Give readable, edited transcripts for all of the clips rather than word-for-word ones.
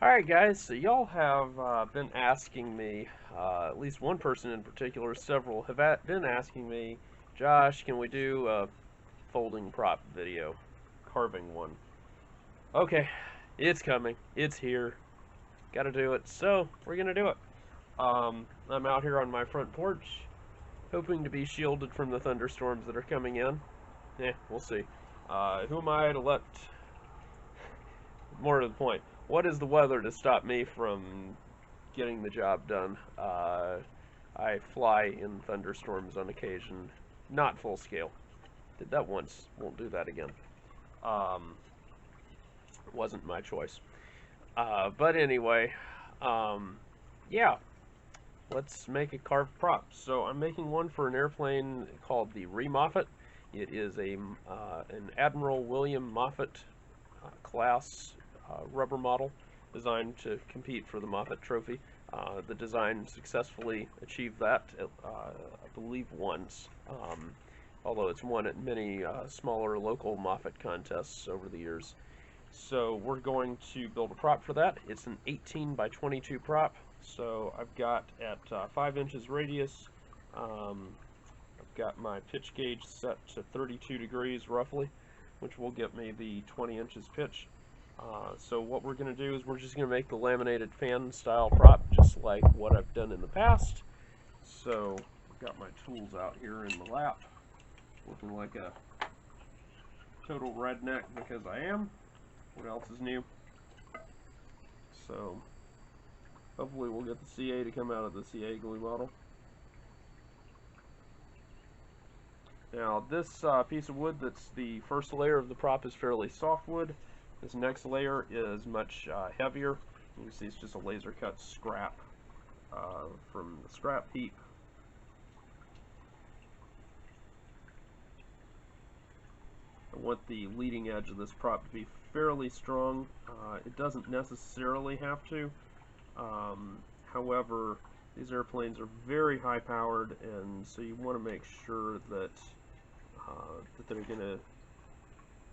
Alright guys, so y'all have been asking me, at least one person in particular, several have been asking me, Josh, can we do a folding prop video, carving one? Okay, it's coming, it's here, gotta do it, so we're gonna do it. I'm out here on my front porch, hoping to be shielded from the thunderstorms that are coming in. We'll see. Who am I to let... More to the point, what is the weather to stop me from getting the job done? I fly in thunderstorms on occasion, not full scale. Did that once, won't do that again. Wasn't my choice. But anyway, yeah, let's make a carved prop. So I'm making one for an airplane called the Moffett. It is an Admiral William Moffett class rubber model designed to compete for the Moffett Trophy. The design successfully achieved that, I believe, once, although it's won at many smaller local Moffett contests over the years. So we're going to build a prop for that. It's an 18 by 22 prop, so I've got at 5 inches radius. I've got my pitch gauge set to 32 degrees roughly, which will get me the 20 inches pitch. So what we're going to do is we're just going to make the laminated fan style prop just like what I've done in the past. So I've got my tools out here in the lap, looking like a total redneck because I am. What else is new? So hopefully we'll get the CA to come out of the CA glue bottle. Now this piece of wood that's the first layer of the prop is fairly soft wood. This next layer is much heavier. You can see it's just a laser cut scrap from the scrap heap. I want the leading edge of this prop to be fairly strong. It doesn't necessarily have to. However, these airplanes are very high powered, and so you want to make sure that that they're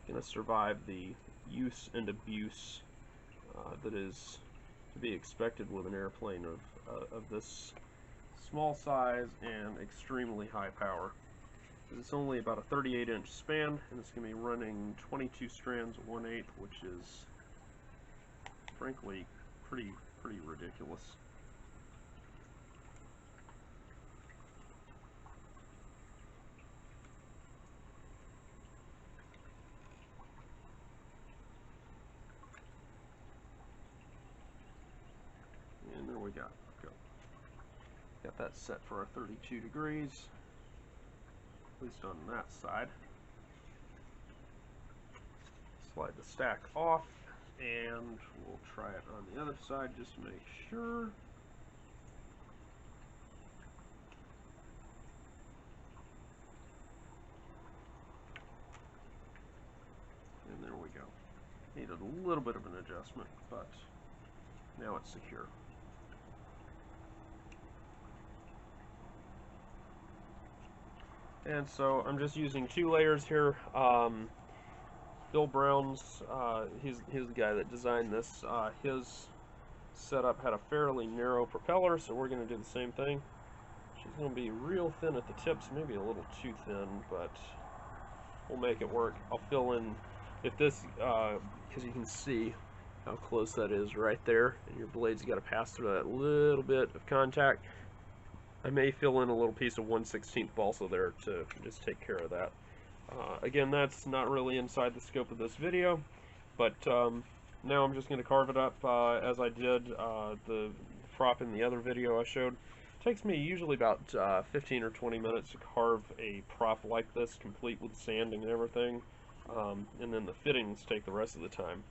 gonna survive the use and abuse that is to be expected with an airplane of this small size and extremely high power. It's only about a 38-inch span, and it's going to be running 22 strands of 1/8, which is frankly pretty ridiculous. And there we go. Got that set for our 32 degrees, at least on that side. Slide the stack off, and we'll try it on the other side just to make sure. And there we go. Needed a little bit of an adjustment, but now it's secure. And so I'm just using 2 layers here. Bill Brown's, he's the guy that designed this. His setup had a fairly narrow propeller, so we're going to do the same thing. She's going to be real thin at the tips, maybe a little too thin, but we'll make it work. I'll fill in, if this, because you can see how close that is right there, and your blade's got to pass through that little bit of contact. I may fill in a little piece of 1/16 balsa there to just take care of that. Again, that's not really inside the scope of this video, but now I'm just going to carve it up as I did the prop in the other video I showed. It takes me usually about 15 or 20 minutes to carve a prop like this, complete with sanding and everything, and then the fittings take the rest of the time.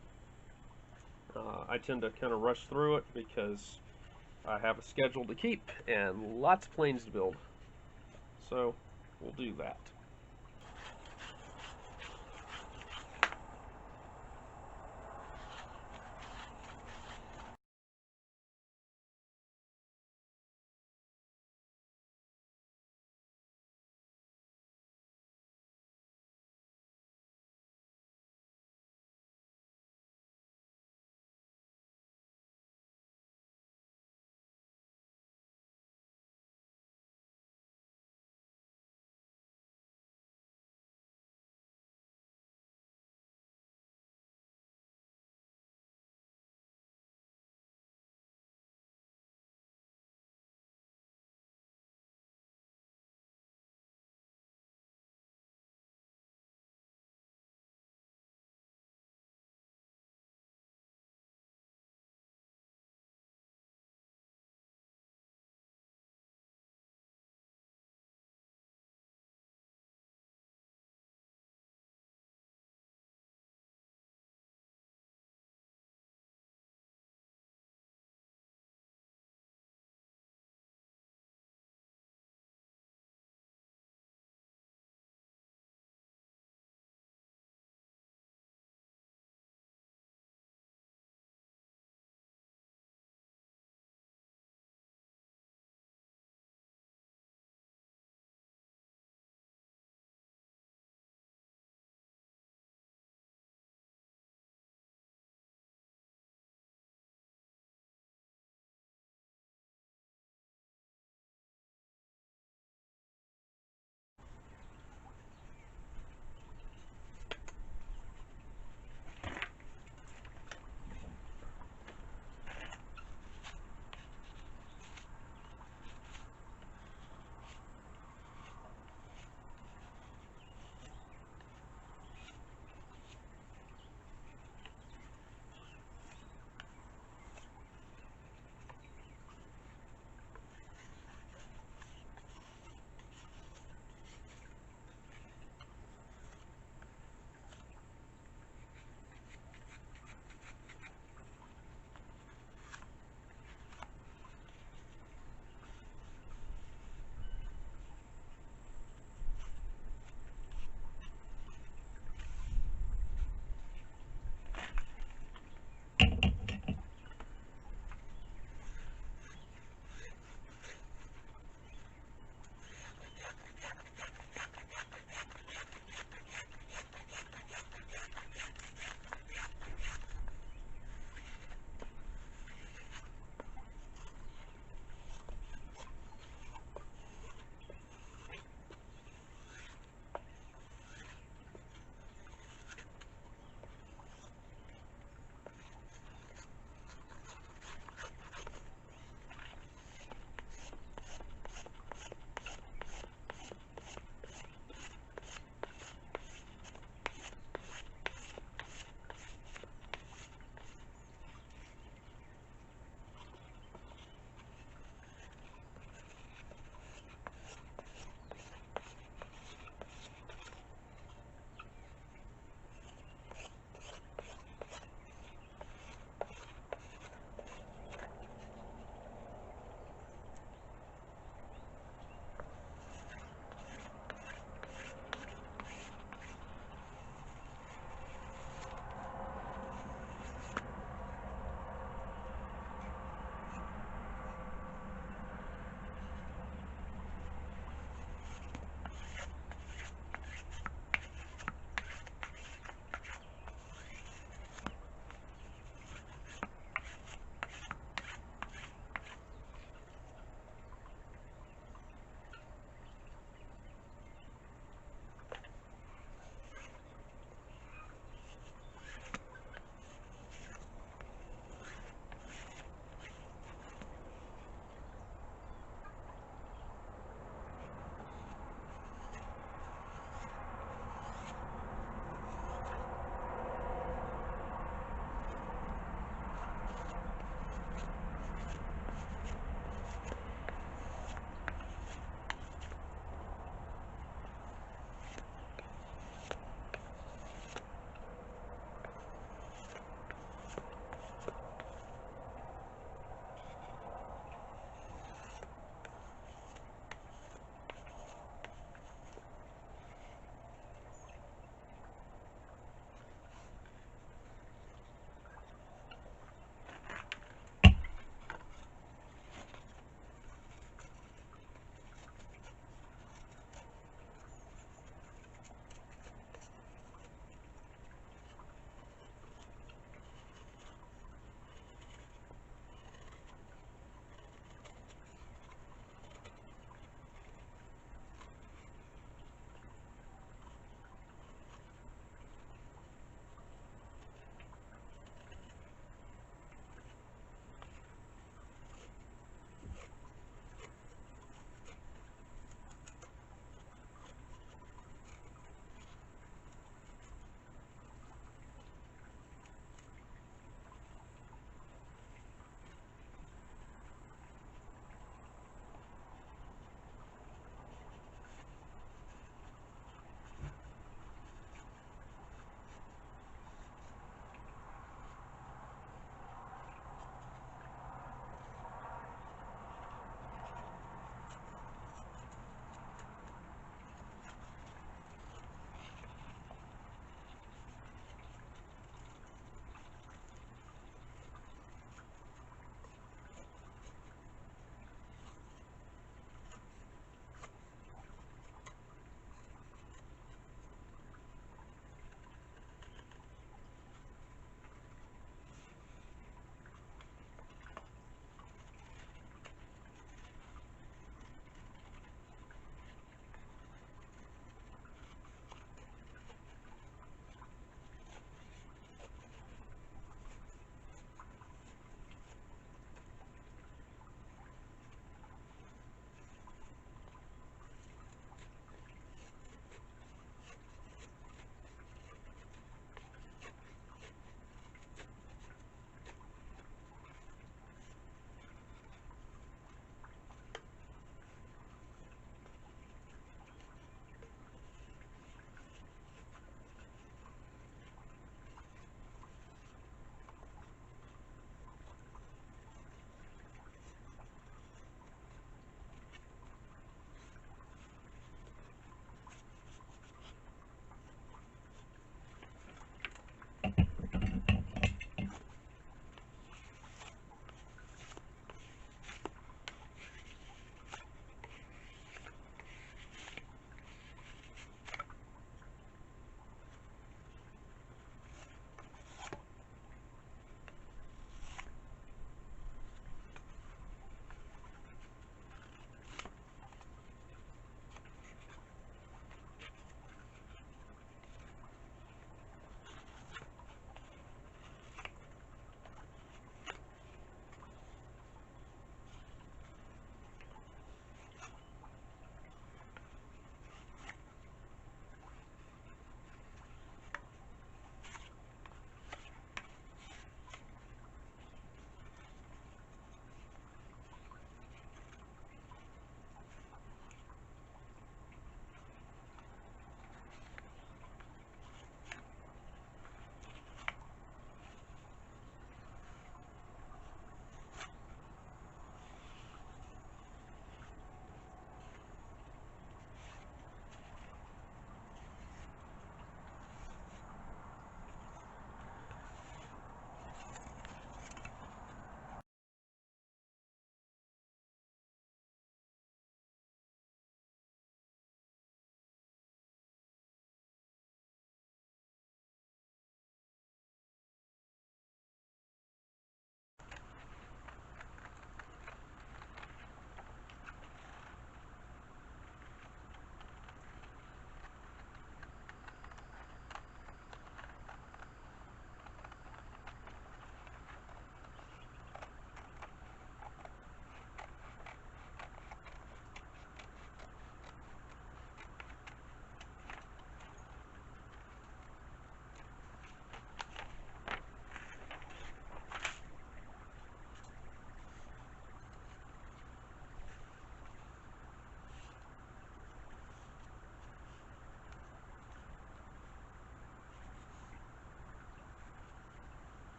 I tend to kind of rush through it because I have a schedule to keep and lots of planes to build, so we'll do that.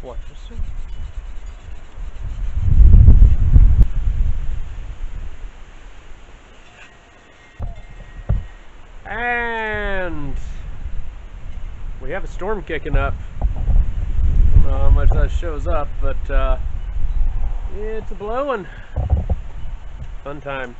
Watch this. And we have a storm kicking up. I don't know how much that shows up, but it's a blowing. Fun times.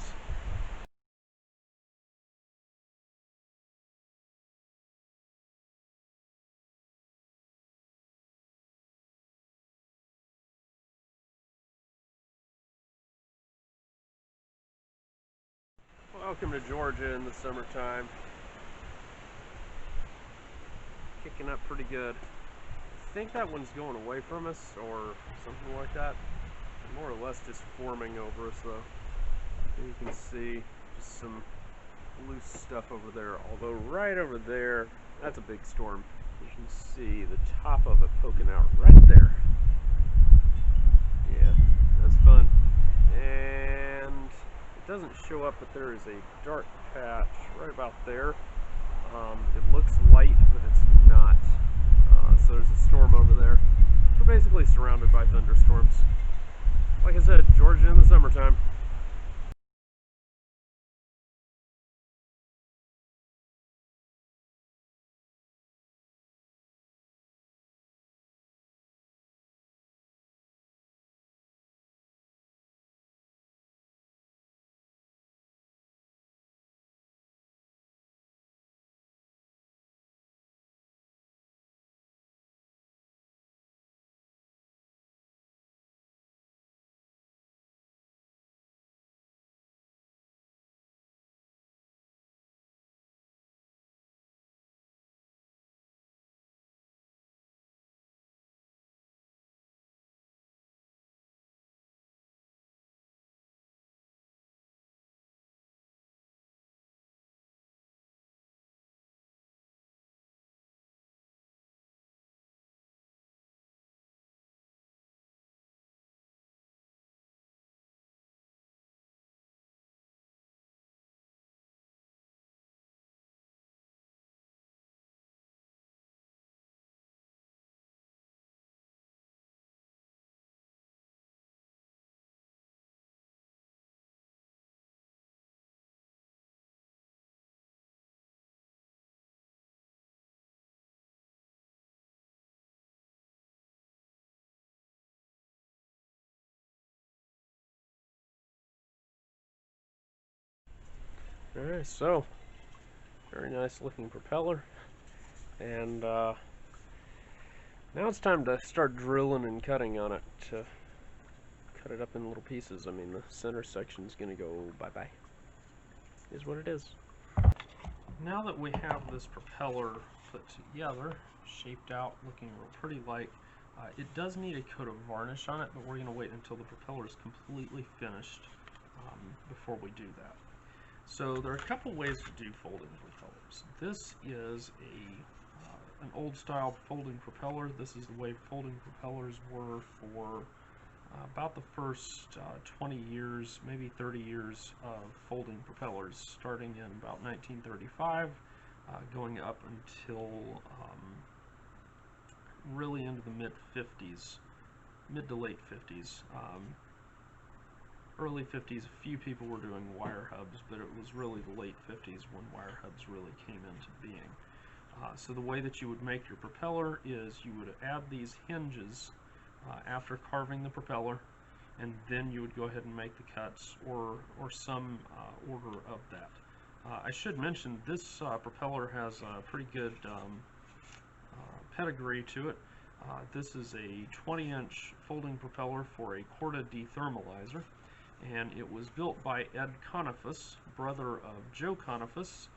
Welcome to Georgia in the summertime. Kicking up pretty good. I think that one's going away from us or something like that. More or less just forming over us though. And you can see just some loose stuff over there. Although right over there, that's a big storm. You can see the top of it poking out right there. Yeah, that's fun. And it doesn't show up, but there is a dark patch right about there. It looks light, but it's not. So there's a storm over there. We're basically surrounded by thunderstorms. Like I said, Georgia in the summertime. Alright, so very nice looking propeller. And now it's time to start drilling and cutting on it to cut it up in little pieces. I mean, the center section is going to go bye-bye. Is what it is. Now that we have this propeller put together, shaped out, looking real pretty like, it does need a coat of varnish on it, but we're going to wait until the propeller is completely finished before we do that. So there are a couple ways to do folding propellers. This is an old style folding propeller. This is the way folding propellers were for about the first 20 years, maybe 30 years of folding propellers, starting in about 1935, going up until really into the mid-50s, mid to late 50s. Early 50s, a few people were doing wire hubs, but it was really the late 50s when wire hubs really came into being. So the way that you would make your propeller is you would add these hinges after carving the propeller, and then you would go ahead and make the cuts or some order of that. I should mention this propeller has a pretty good pedigree to it. This is a 20-inch folding propeller for a Corda dethermalizer, and it was built by Ed Conifus, brother of Joe Conifus.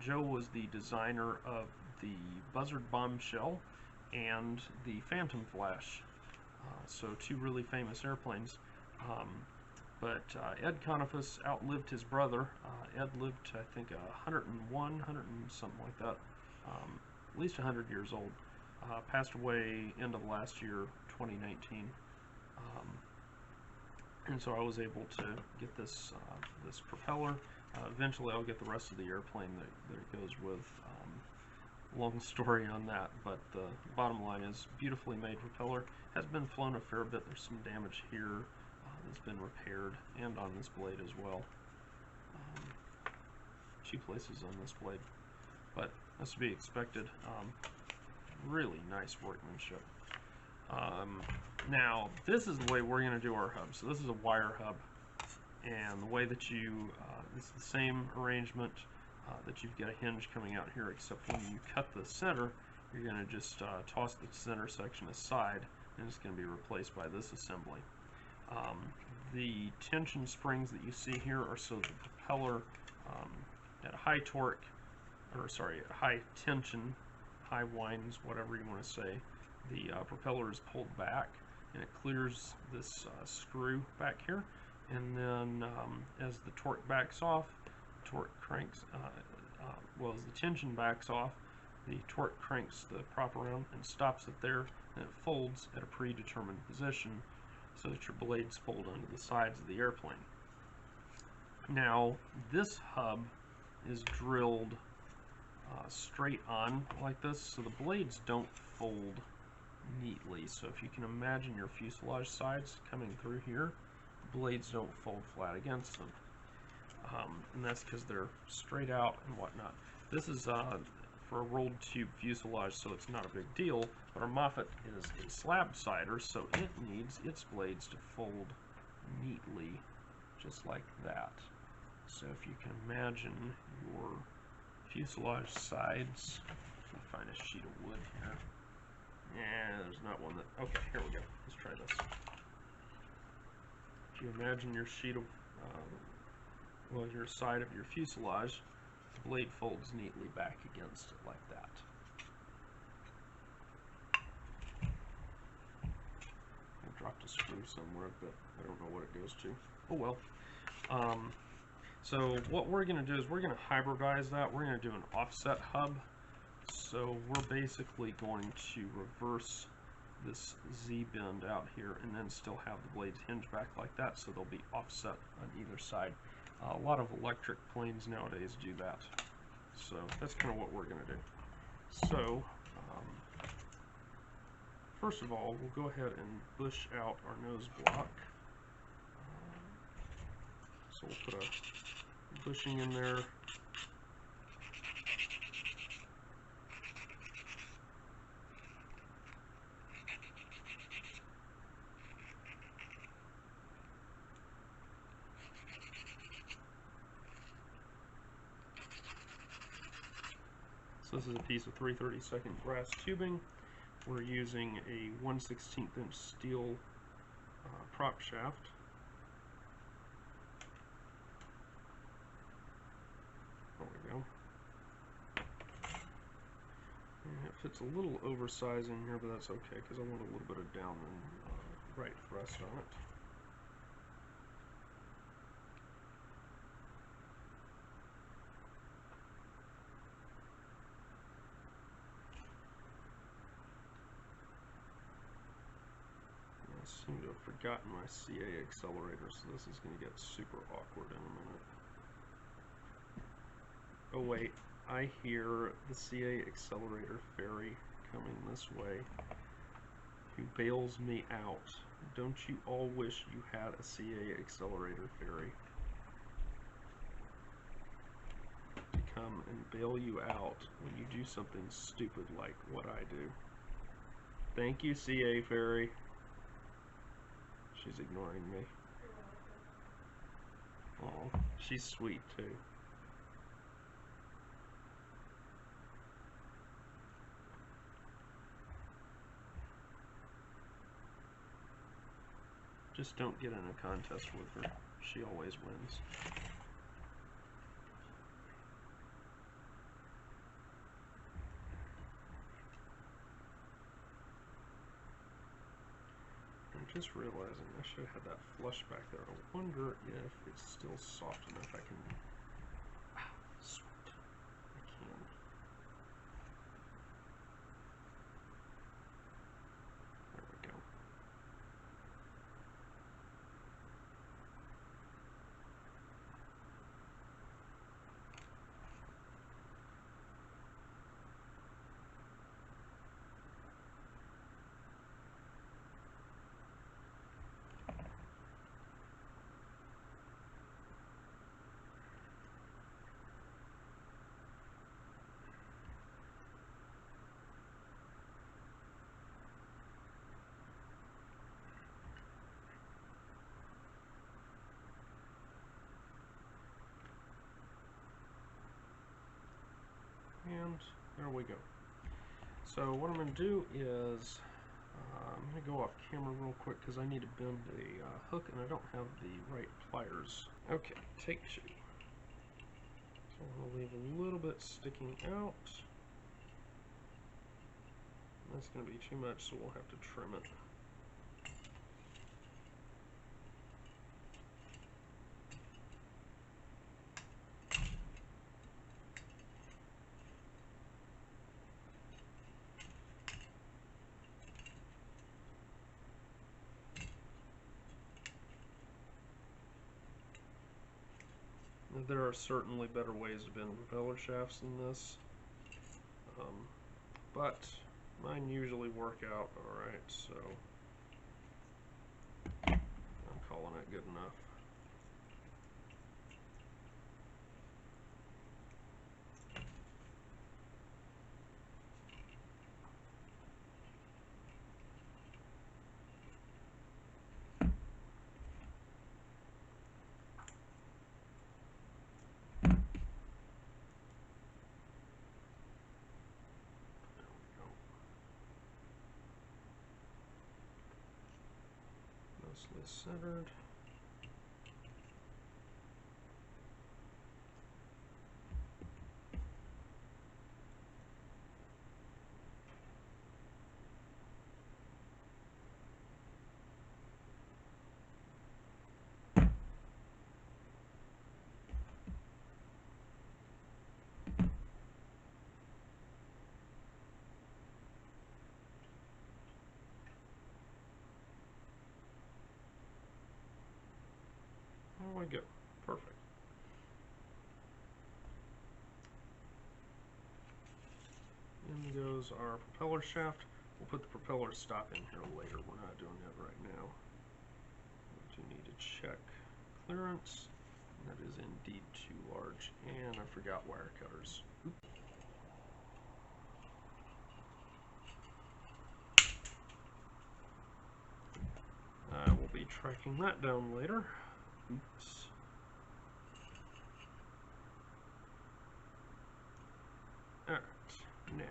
Joe was the designer of the Buzzard bombshell and the Phantom Flash, so two really famous airplanes. But Ed Conifus outlived his brother. Ed lived, I think, 101, 100 and something like that, at least 100 years old. Passed away end of last year, 2019. And so I was able to get this this propeller. Eventually I'll get the rest of the airplane that it goes with long story on that, but the bottom line is beautifully made propeller. Has been flown a fair bit. There's some damage here that's been repaired, and on this blade as well. Two places on this blade, but that's to be expected. Really nice workmanship. Now, this is the way we're going to do our hub. So this is a wire hub, and the way that you, this is the same arrangement that you've got a hinge coming out here, except when you cut the center, you're going to just toss the center section aside, and it's going to be replaced by this assembly. The tension springs that you see here are so the propeller at a high torque, or sorry, high tension, high winds, whatever you want to say, the propeller is pulled back and it clears this screw back here, and then as the torque backs off, torque cranks, well, as the tension backs off, the torque cranks the prop around and stops it there, and it folds at a predetermined position so that your blades fold onto the sides of the airplane. Now, this hub is drilled straight on like this, so the blades don't fold neatly. So if you can imagine your fuselage sides coming through here, the blades don't fold flat against them. And that's because they're straight out and whatnot. This is for a rolled tube fuselage, so it's not a big deal, but our Moffett is a slab sider, so it needs its blades to fold neatly, just like that. So if you can imagine your fuselage sides, let me find a sheet of wood here. Yeah, there's not one that, okay, here we go. Let's try this. If you imagine your sheet of, well, your side of your fuselage, the blade folds neatly back against it like that. I dropped a screw somewhere, but I don't know what it goes to. Oh well. So what we're going to do is we're going to hybridize that. We're going to do an offset hub. So we're basically going to reverse this Z-bend out here and then still have the blades hinge back like that, so they'll be offset on either side. A lot of electric planes nowadays do that. So that's kind of what we're going to do. So first of all, we'll go ahead and bush out our nose block. So we'll put a bushing in there. So this is a piece of 3/32 brass tubing. We're using a 1/16 inch steel prop shaft. There we go. And it fits a little oversized in here, but that's okay because I want a little bit of down and right thrust on it. I seem to have forgotten my CA accelerator, so this is going to get super awkward in a minute. Oh wait, I hear the CA accelerator fairy coming this way, who bails me out. Don't you all wish you had a CA accelerator fairy to come and bail you out when you do something stupid like what I do? Thank you, CA fairy. She's ignoring me. Oh, she's sweet too. Just don't get in a contest with her. She always wins. I'm just realizing I should have had that flush back there. I wonder if it's still soft enough I can... Ah, sweet. I can. There we go. There we go. So what I'm going to do is I'm going to go off camera real quick because I need to bend a hook and I don't have the right pliers. Okay, take two. So I'm going to leave a little bit sticking out. That's going to be too much, so we'll have to trim it. There are certainly better ways to bend propeller shafts than this, but mine usually work out alright, so I'm calling it good enough. Mostly centered. There we go. Perfect. In goes our propeller shaft. We'll put the propeller stop in here later. We're not doing that right now. We do need to check clearance. That is indeed too large. And I forgot wire cutters. Oops. I will be tracking that down later. Oops. Alright, now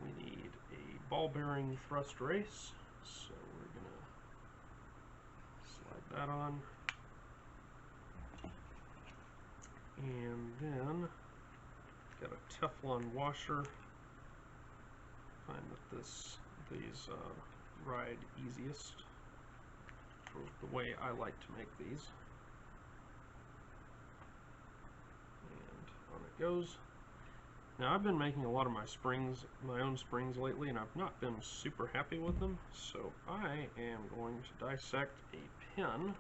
we need a ball bearing thrust race, so we're gonna slide that on. And then got a Teflon washer. Find that these ride easiest for the way I like to make these. And on it goes. Now I've been making a lot of my own springs lately, and I've not been super happy with them, so I am going to dissect a pin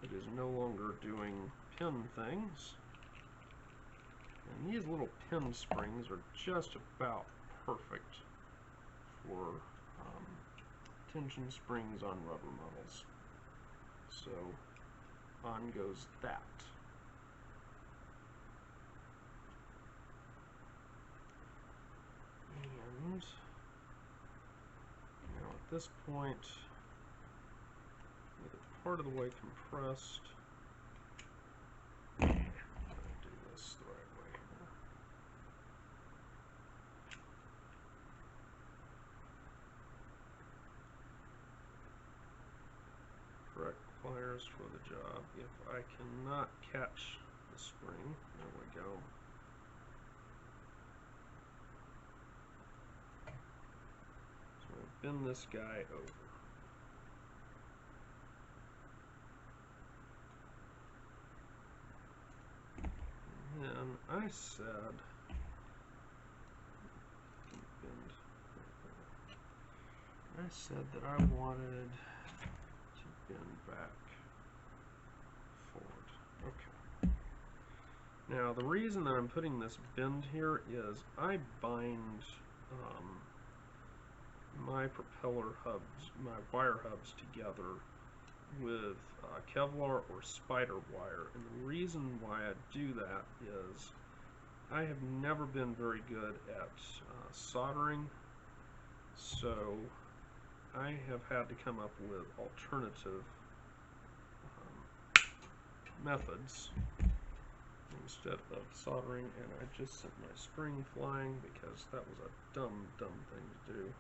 that is no longer doing pin things. And these little pin springs are just about perfect for tension springs on rubber models. So on goes that. And now at this point, with it part of the way compressed, I'm going to do this the right way here. Correct pliers for the job. If I cannot catch the spring, there we go. Bend this guy over. And then I said, that I wanted to bend back forward. Okay. Now the reason that I'm putting this bend here is I bind my propeller hubs, my wire hubs together with Kevlar or spider wire, and the reason why I do that is I have never been very good at soldering, so I have had to come up with alternative methods. instead of soldering, and I just sent my spring flying because that was a dumb thing to do.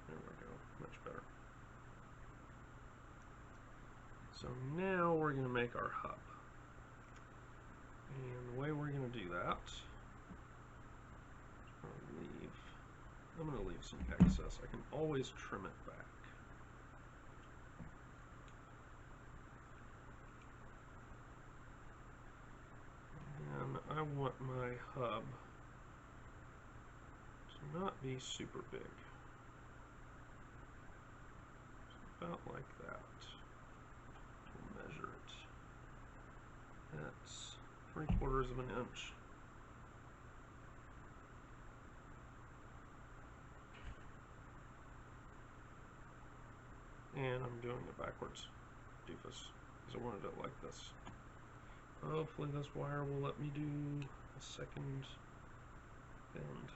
There we go, much better. So now we're going to make our hub. And the way we're going to do that, I'm going to leave some excess. I can always trim it back. And I want my hub to not be super big. About like that. We'll measure it. That's 3/4 of an inch. And I'm doing it backwards, doofus, because I wanted it like this. Hopefully this wire will let me do a second bend.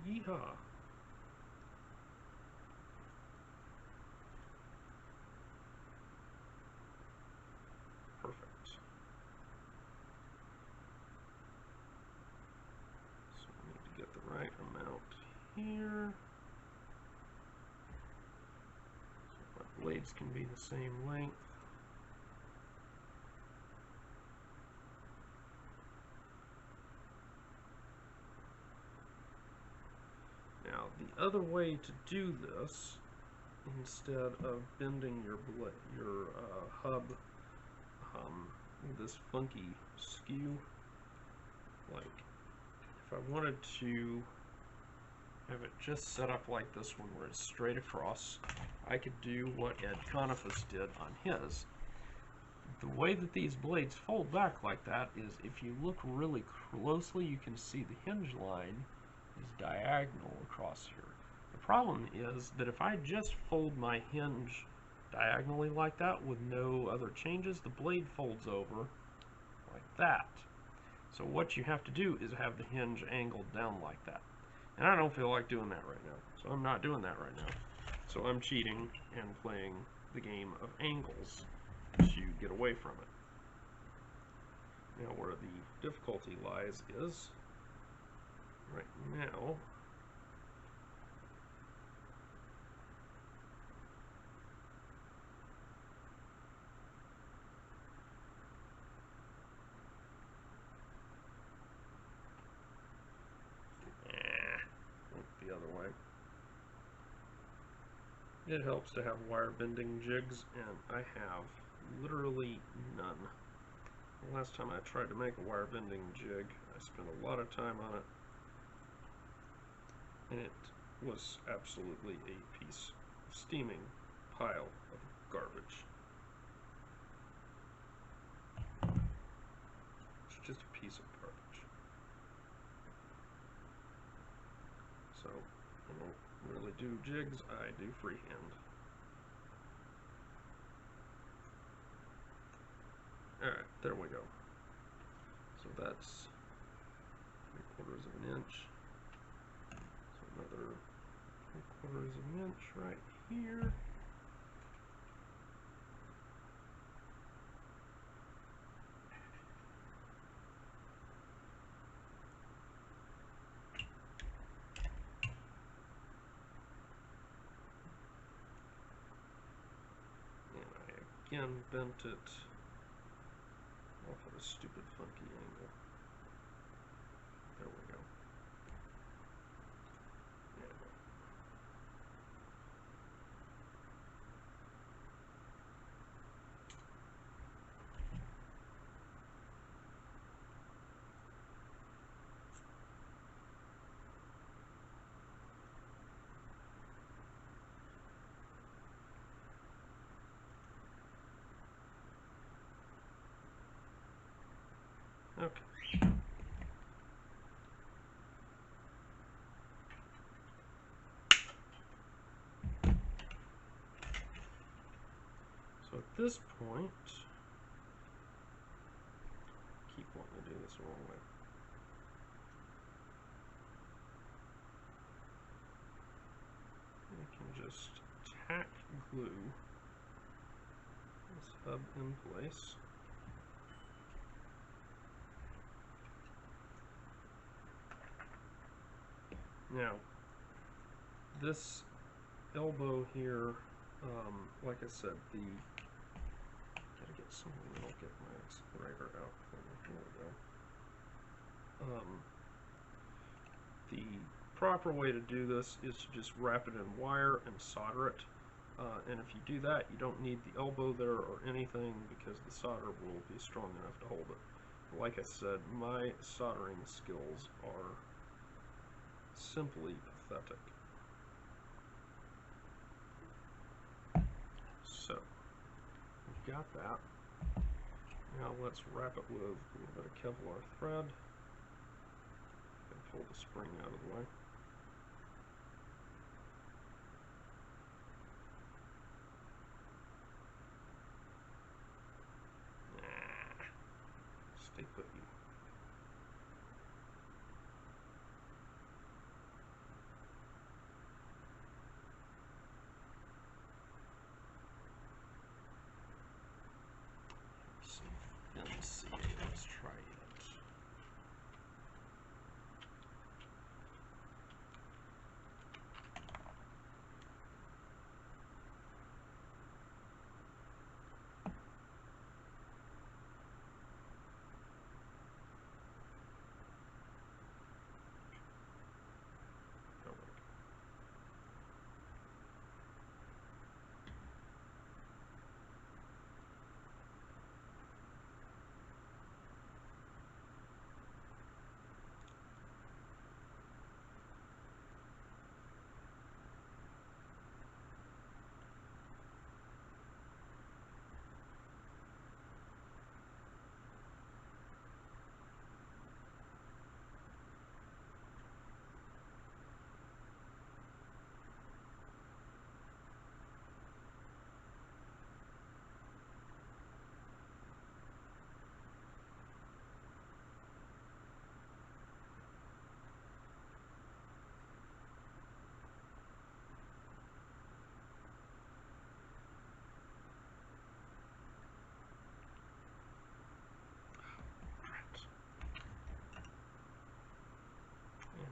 Yeehaw! Perfect. So I need to get the right amount here. So my blades can be the same length. Now, the other way to do this, instead of bending your hub this funky skew, like if I wanted to have it just set up like this one where it's straight across, I could do what Ed Conifus did on his. The way that these blades fold back like that is if you look really closely, you can see the hinge line is diagonal across here. The problem is that if I just fold my hinge diagonally like that with no other changes, the blade folds over like that. So what you have to do is have the hinge angled down like that. And I don't feel like doing that right now, so I'm not doing that right now. So I'm cheating and playing the game of angles to get away from it. Now where the difficulty lies is right now the other way. It helps to have wire bending jigs, and I have literally none. The last time I tried to make a wire bending jig, I spent a lot of time on it, and it was absolutely a piece of steaming pile of garbage. It's just a piece of garbage. So, I don't really do jigs, I do freehand. Alright, there we go. So that's 3/4 of an inch. So another 3/4 of an inch right here. Again, bent it off at a stupid funky angle. There we go. Okay. So at this point, I keep wanting to do this the wrong way. I can just tack glue this hub in place. Now, this elbow here, like I said, gotta get something that'll get my accelerator out. Here we go. The proper way to do this is to just wrap it in wire and solder it. And if you do that, you don't need the elbow there or anything because the solder will be strong enough to hold it. Like I said, my soldering skills are simply pathetic. So, we've got that. Now let's wrap it with a little bit of Kevlar thread and pull the spring out of the way. Stay put, you. Let's see. Let's try it.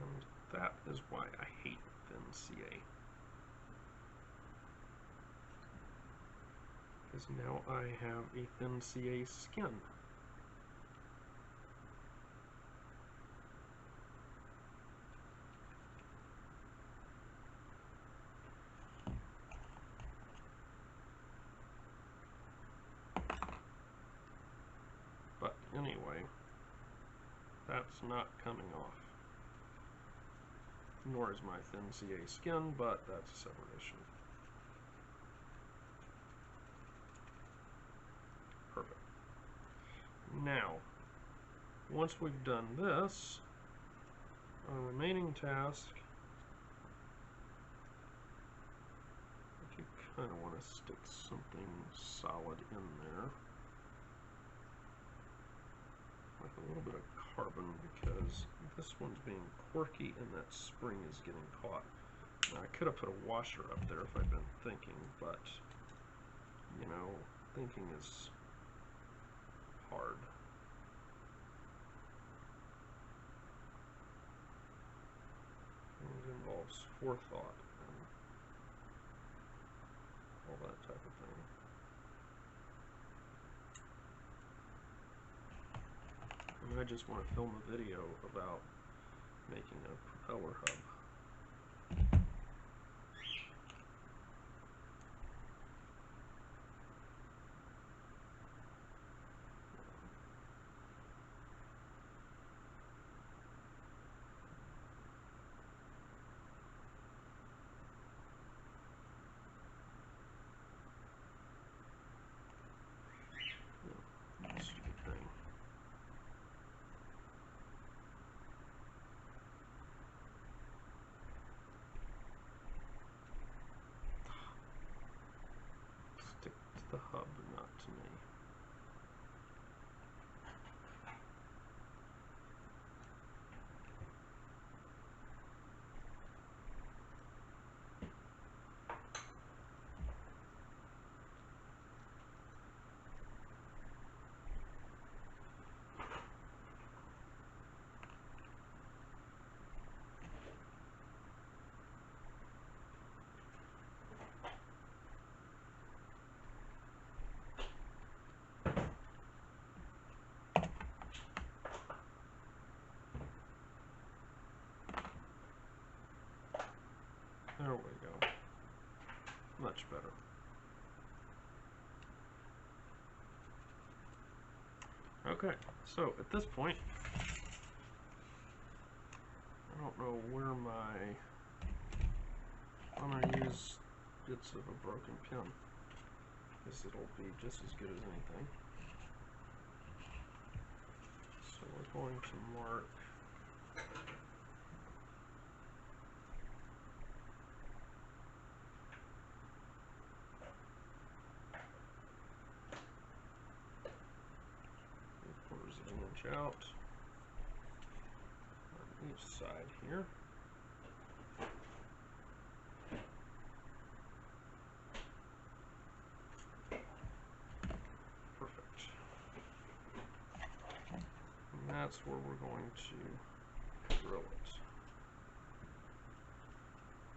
And that is why I hate thin CA. Because now I have a thin CA skin. But anyway, that's not coming off. Nor is my thin CA skin, but that's a separate issue. Perfect. Now, once we've done this, our remaining task, I do kind of want to stick something solid in there, like a little bit of carbon, because this one's being quirky and that spring is getting caught. Now, I could have put a washer up there if I'd been thinking, but, you know, thinking is hard. It involves forethought and all that type of thing. And I just want to film a video about making a propeller hub. Stupid thing. Much better. Okay, so at this point, I don't know where I'm going to use bits of a broken pin, because it'll be just as good as anything. So we're going to mark out on each side here. Perfect. And that's where we're going to drill it.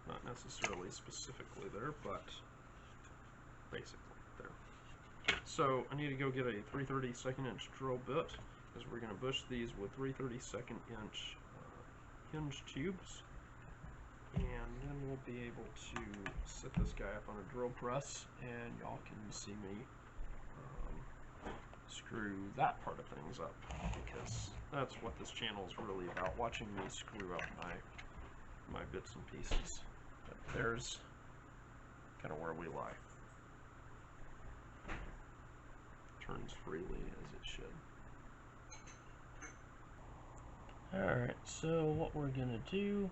Not necessarily specifically there, but basically there. So I need to go get a 3/32 inch drill bit, because we're going to bush these with 3/32 inch hinge tubes, and then we'll be able to set this guy up on a drill press, and y'all can see me screw that part of things up, because that's what this channel is really about, watching me screw up my bits and pieces. But there's kind of where we lie. Turns freely as it should. Alright, so what we're going to do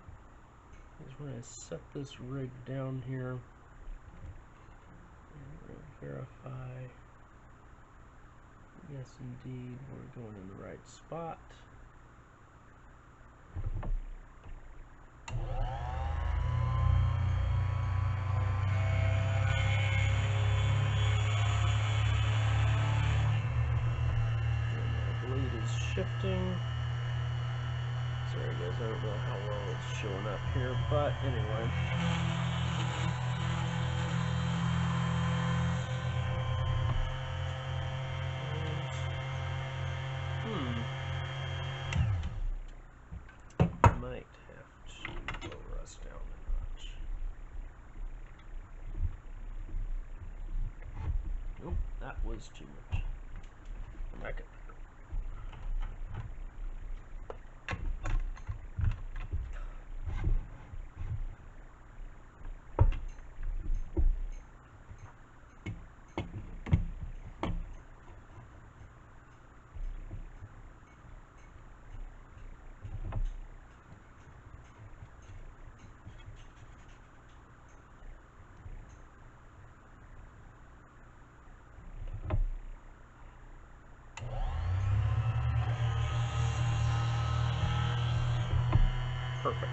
is we're going to set this rig down here. And we're going to verify, yes indeed, we're going in the right spot. And the blade is shifting. Sorry guys, I don't know how well it's showing up here, but anyway. Might have to lower us down a notch. Nope, that was too much. Come back up. Perfect.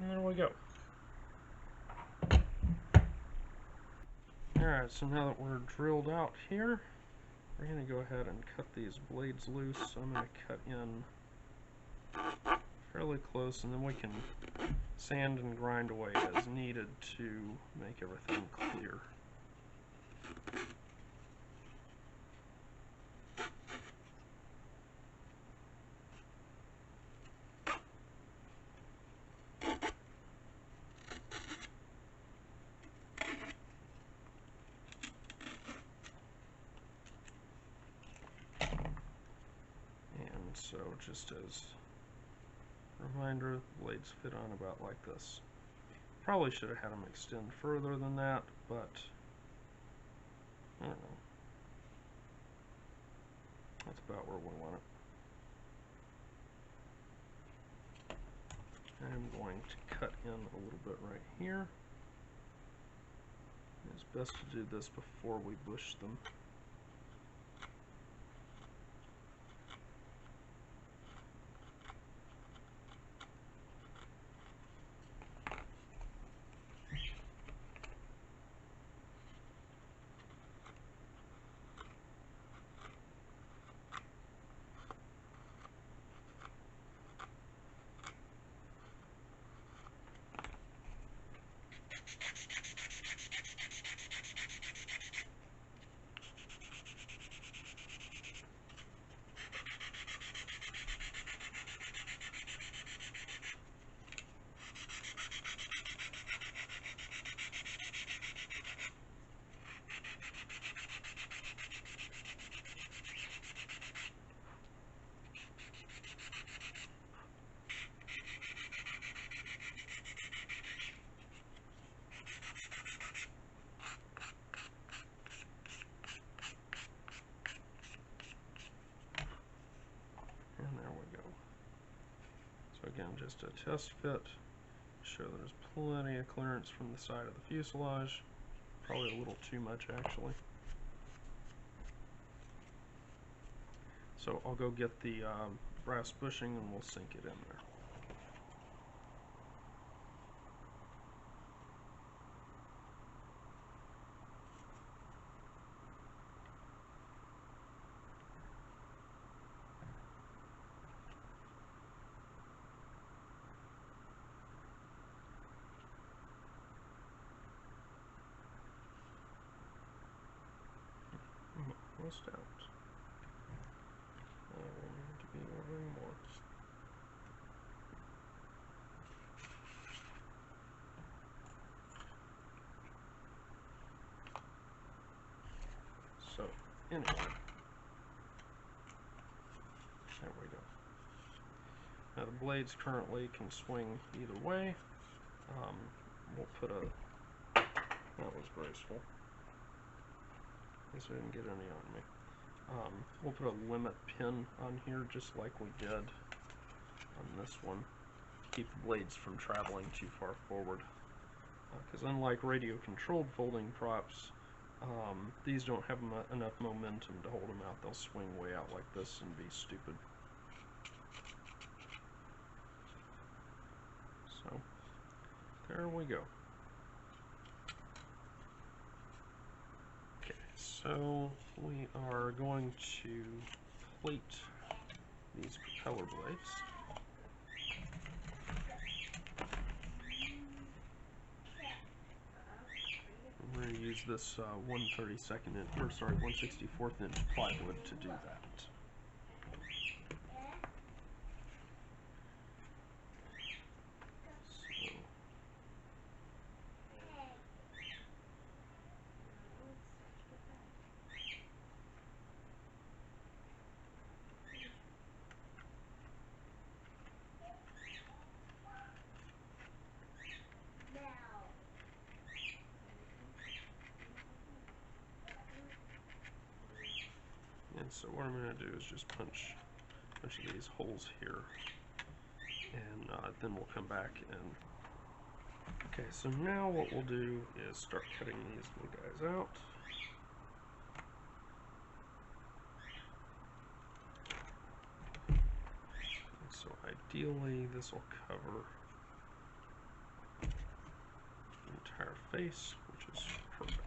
And there we go. Alright, so now that we're drilled out here, we're going to go ahead and cut these blades loose. So I'm going to cut in fairly close, and then we can sand and grind away as needed to make everything clear. So just as a reminder, the blades fit on about like this. Probably should have had them extend further than that, but I don't know. That's about where we want it. I'm going to cut in a little bit right here. It's best to do this before we bush them. So again, just a test fit. Show there's plenty of clearance from the side of the fuselage. Probably a little too much, actually. So I'll go get the brass bushing and we'll sink it in there. Almost out. I will need to be ordering more. So, anyway, there we go. Now the blades currently can swing either way. We'll put a, that was graceful. Guess I didn't get any on me. We'll put a limit pin on here just like we did on this one. Keep the blades from traveling too far forward. Because unlike radio-controlled folding props, these don't have enough momentum to hold them out. They'll swing way out like this and be stupid. So, there we go. Okay, so we are going to plate these propeller blades. We're going to use this 1/32 inch, or sorry, 1/64 inch plywood to do that. And so what I'm going to do is just punch a bunch of these holes here, and then we'll come back and... Okay, so now what we'll do is start cutting these little guys out. And so ideally this will cover the entire face, which is perfect.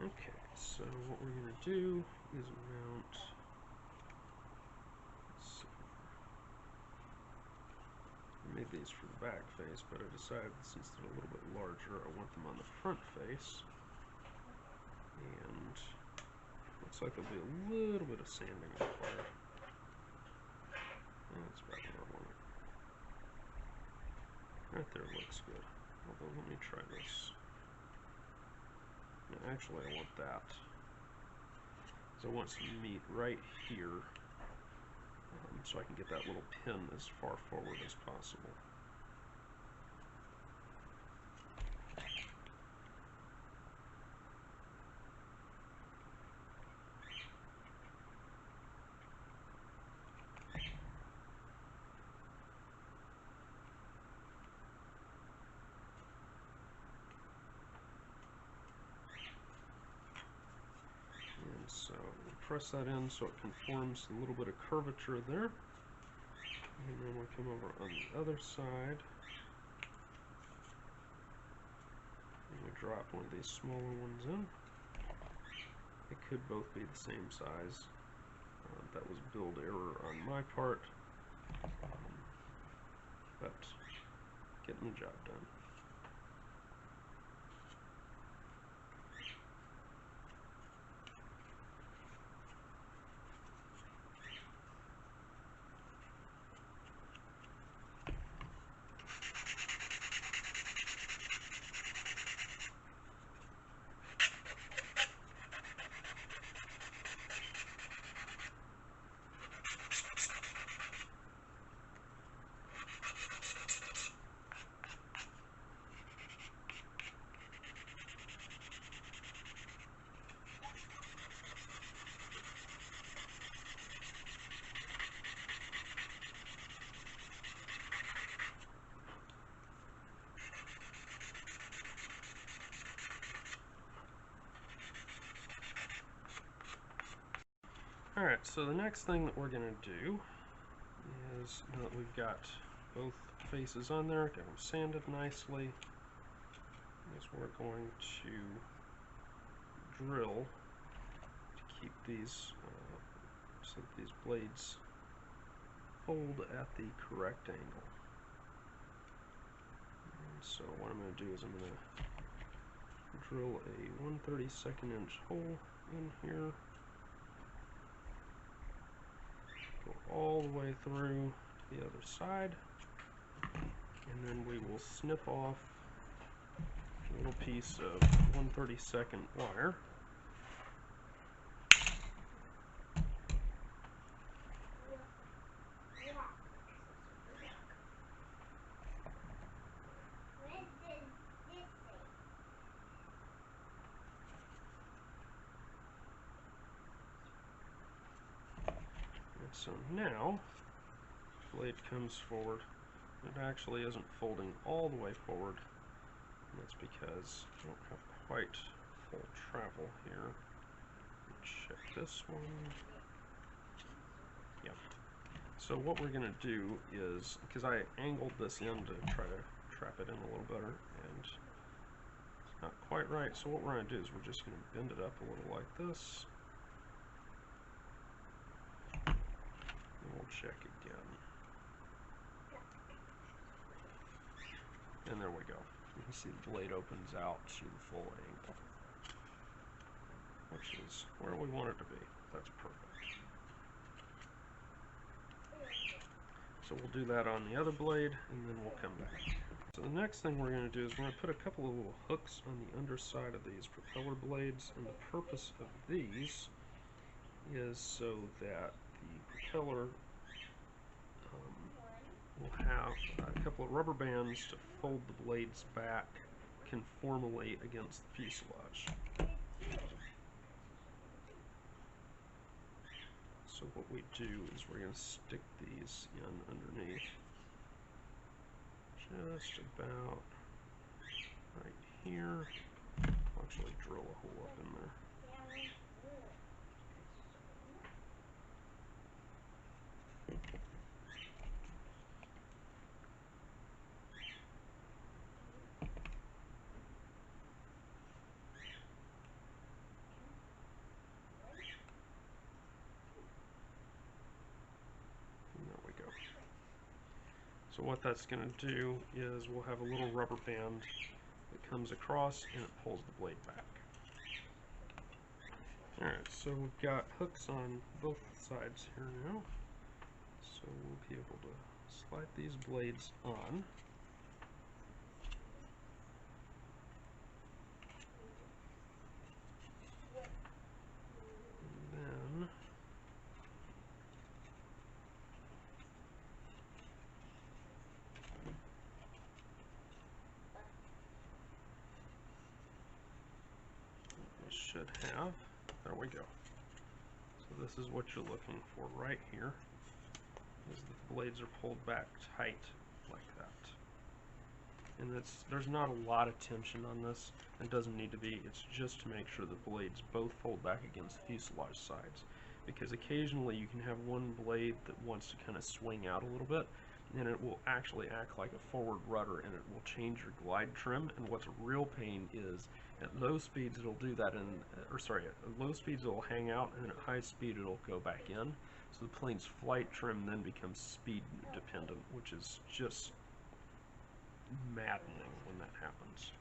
Okay, so what we're going to do is mount, let's see, I made these for the back face, but I decided since they're a little bit larger, I want them on the front face, and looks like there'll be a little bit of sanding required. That's about where I want it. Right there looks good, although let me try this. No, actually I want that. So I want some meat right here, so I can get that little pin as far forward as possible. So press that in so it conforms a little bit of curvature there. And then we'll come over on the other side. And we drop one of these smaller ones in. It could both be the same size. That was build error on my part. But getting the job done. Alright, so the next thing that we're going to do is, now that we've got both faces on there, got them sanded nicely, is we're going to drill to keep these, so that these blades fold at the correct angle. And so what I'm going to do is I'm going to drill a 1/32 inch hole in here. Go all the way through to the other side, and then we will snip off a little piece of 1/32 wire. So now, the blade comes forward. It actually isn't folding all the way forward. And that's because I don't have quite full travel here. Check this one. Yep. So what we're going to do is, because I angled this in to try to trap it in a little better, and it's not quite right, so what we're going to do is we're just going to bend it up a little like this. We'll check again. And there we go. You can see the blade opens out to the full angle, which is where we want it to be. That's perfect. So we'll do that on the other blade, and then we'll come back. So the next thing we're going to do is we're going to put a couple of little hooks on the underside of these propeller blades, and the purpose of these is so that the propeller will have a couple of rubber bands to fold the blades back conformally against the fuselage. So what we do is we're going to stick these in underneath, just about right here. I'll actually drill a hole up in there. So what that's going to do is we'll have a little rubber band that comes across and it pulls the blade back. Alright, so we've got hooks on both sides here now. So we'll be able to slide these blades on. should have, there we go. So this is what you're looking for right here, is that the blades are pulled back tight like that. And there's not a lot of tension on this. It doesn't need to be. It's just to make sure the blades both fold back against the fuselage sides. Because occasionally you can have one blade that wants to kind of swing out a little bit, and it will actually act like a forward rudder, and it will change your glide trim. And what's a real pain is at low speeds it'll do that, at low speeds it'll hang out, and at high speed it'll go back in. So the plane's flight trim then becomes speed dependent, which is just maddening when that happens.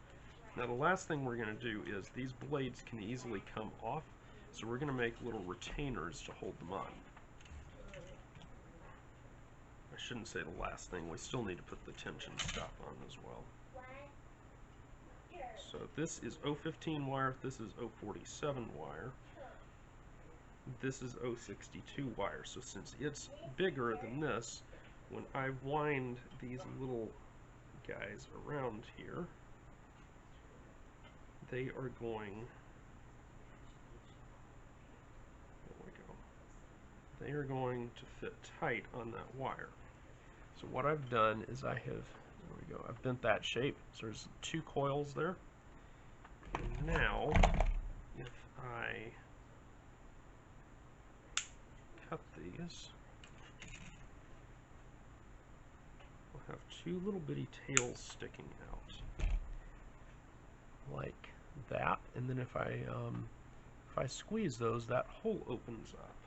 Now the last thing we're going to do is these blades can easily come off, so we're going to make little retainers to hold them on. I shouldn't say the last thing, we still need to put the tension stop on as well. So this is 015 wire, this is 047 wire, this is 062 wire. So since it's bigger than this, when I wind these little guys around here, they are going, there we go, they are going to fit tight on that wire. So what I've done is I have, there we go, I've bent that shape, so there's 2 coils there. And now, if I cut these, we'll have 2 little bitty tails sticking out, like that. And then if I squeeze those, that hole opens up.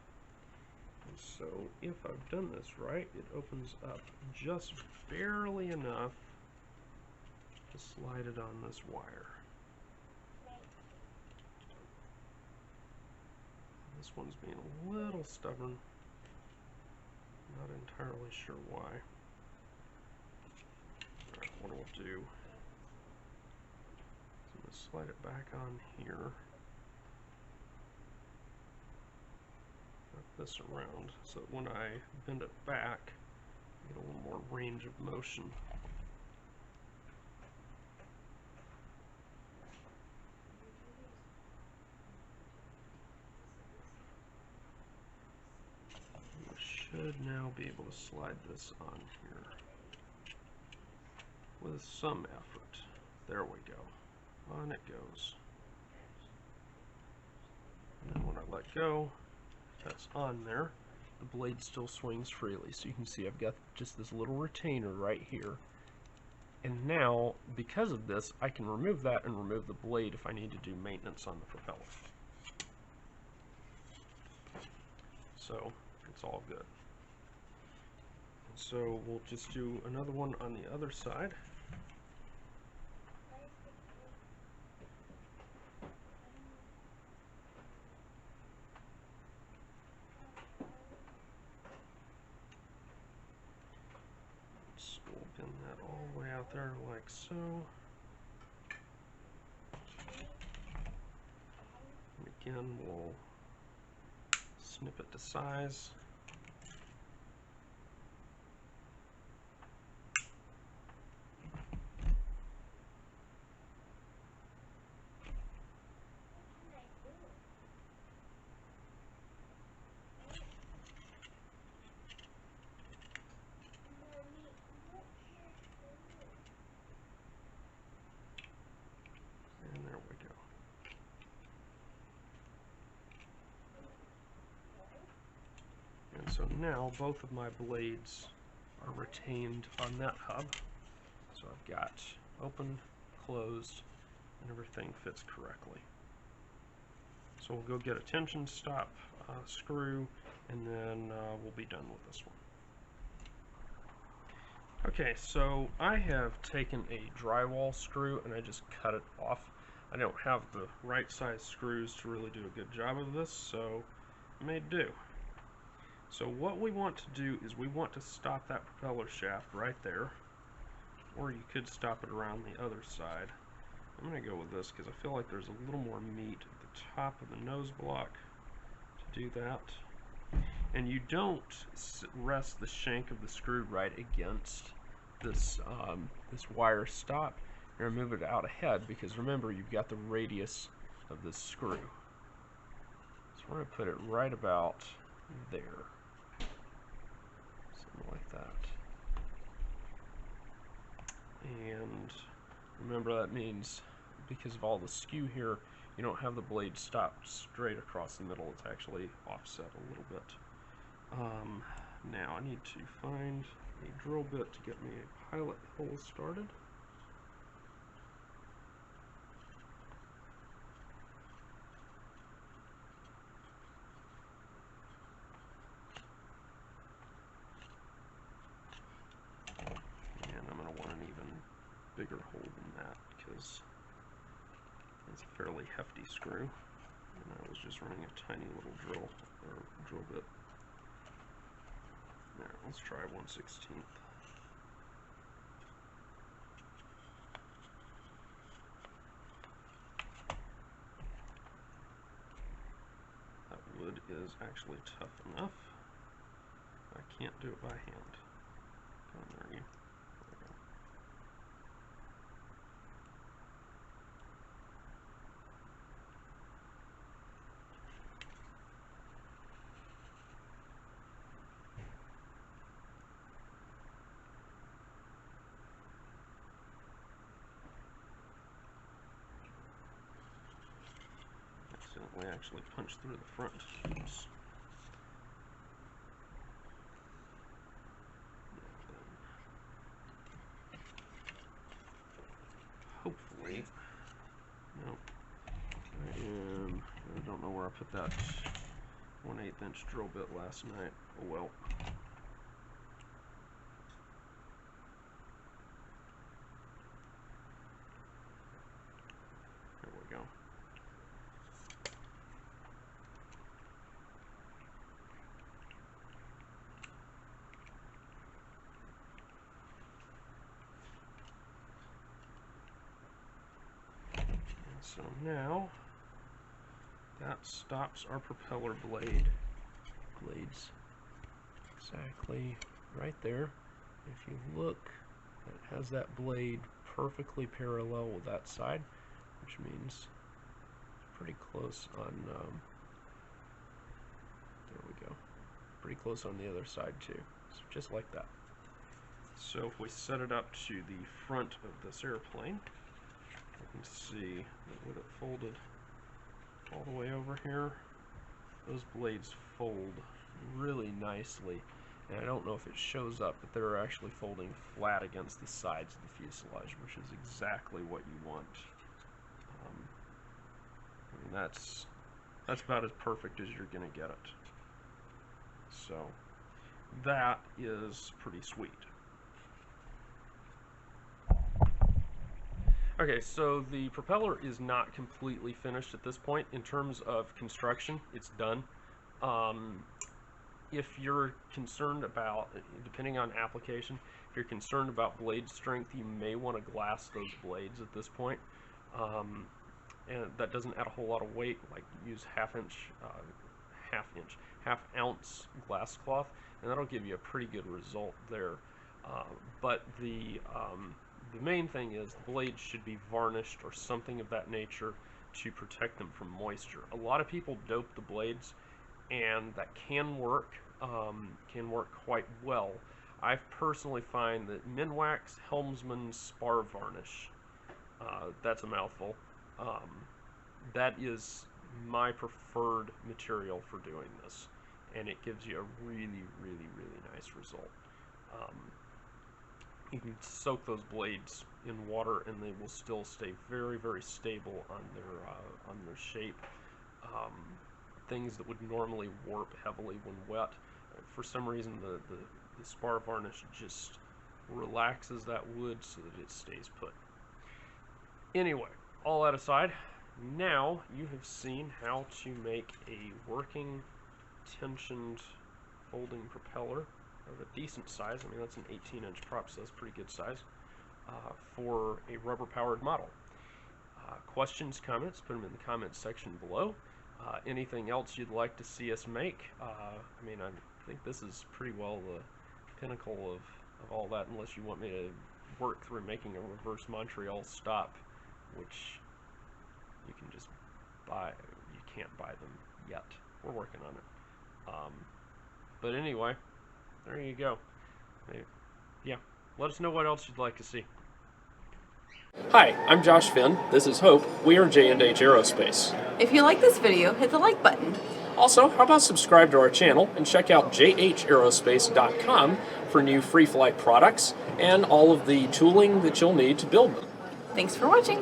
And so if I've done this right, it opens up just barely enough to slide it on this wire. This one's being a little stubborn. Not entirely sure why. Alright, what I'll do is I'm going to slide it back on here. Wrap this around so that when I bend it back, I get a little more range of motion. Should now be able to slide this on here with some effort. There we go. On it goes. And then when I let go, that's on there. The blade still swings freely. So you can see I've got just this little retainer right here. And now, because of this, I can remove that and remove the blade if I need to do maintenance on the propeller. So, it's all good. So we'll just do another one on the other side. So we'll bend that all the way out there like so. And again, we'll snip it to size. So now both of my blades are retained on that hub. So I've got open, closed, and everything fits correctly. So we'll go get a tension stop screw, and then we'll be done with this one. Okay, so I have taken a drywall screw and I just cut it off. I don't have the right size screws to really do a good job of this, so I made do. So what we want to do is we want to stop that propeller shaft right there, or you could stop it around the other side. I'm going to go with this because I feel like there's a little more meat at the top of the nose block to do that. And you don't rest the shank of the screw right against this, this wire stop. You're going to move it out ahead because remember, you've got the radius of this screw. So we're going to put it right about there. Something like that. And remember, that means because of all the skew here, you don't have the blade stopped straight across the middle. It's actually offset a little bit. Now I need to find a drill bit to get me a pilot hole started. And I'm going to want an even bigger hole than that because it's a fairly hefty screw. And I was just running a tiny little drill bit. There, let's try 1/16. That wood is actually tough enough. I can't do it by hand. Come on, there you. There we go. Accidentally actually punched through the front. Oops. Hopefully, no. I don't know where I put that 1/8 inch drill bit last night. Oh well. There we go. So now that stops our propeller blades exactly right there. If you look, it has that blade perfectly parallel with that side, which means pretty close on there we go, pretty close on the other side too, so just like that. So if we set it up to the front of this airplane, you can see that with it folded all the way over here, those blades fold really nicely. And I don't know if it shows up, but they're actually folding flat against the sides of the fuselage, which is exactly what you want. I mean, that's about as perfect as you're going to get it. So that is pretty sweet. Okay, so the propeller is not completely finished at this point. In terms of construction, it's done. If you're concerned about, depending on application, if you're concerned about blade strength, you may want to glass those blades at this point. And that doesn't add a whole lot of weight. Like, use half ounce glass cloth, and that'll give you a pretty good result there. But the main thing is the blades should be varnished or something of that nature to protect them from moisture. A lot of people dope the blades, and that can work quite well. I personally find that Minwax Helmsman Spar Varnish, that's a mouthful, that is my preferred material for doing this, and it gives you a really, really, really nice result. You can soak those blades in water and they will still stay very, very stable on their shape. Things that would normally warp heavily when wet, for some reason the spar varnish just relaxes that wood so that it stays put. Anyway, all that aside, now you have seen how to make a working tensioned folding propeller of a decent size. I mean, that's an 18-inch prop, so that's pretty good size for a rubber-powered model. Questions, comments, put them in the comments section below. Anything else you'd like to see us make? I mean, I think this is pretty well the pinnacle of all that, unless you want me to work through making a reverse Montreal stop, which you can just You can't buy them yet. We're working on it. But anyway, there you go. Yeah, let us know what else you'd like to see. Hi, I'm Josh Finn. This is Hope. We are J&H Aerospace. If you like this video, hit the like button. Also, how about subscribe to our channel and check out jhaerospace.com for new free flight products and all of the tooling that you'll need to build them. Thanks for watching.